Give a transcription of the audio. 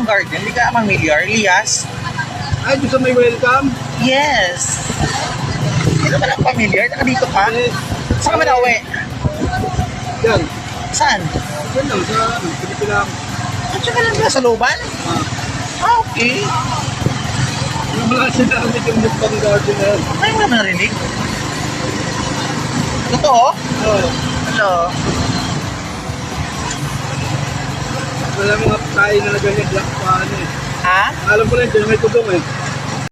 Welcome Garden. Hindi ka familiar, Lias? Ay, doon sa may welcome? Yes. Hindi ka ba lang familiar? Nakadito ka? Yes. Saan ka ba nauwi? Yan. Saan? Yan lang, sa Pilipinas. At saka lang ba sa Loban? Okay. Yung mga sinamit yung Mukbang Garden na yan. Ay, wala mo narinig? Totoo? Oo. Hello? Wala mga kain na ganyan, black pa ano eh. Ha? Alam ko na yun, may tugong eh.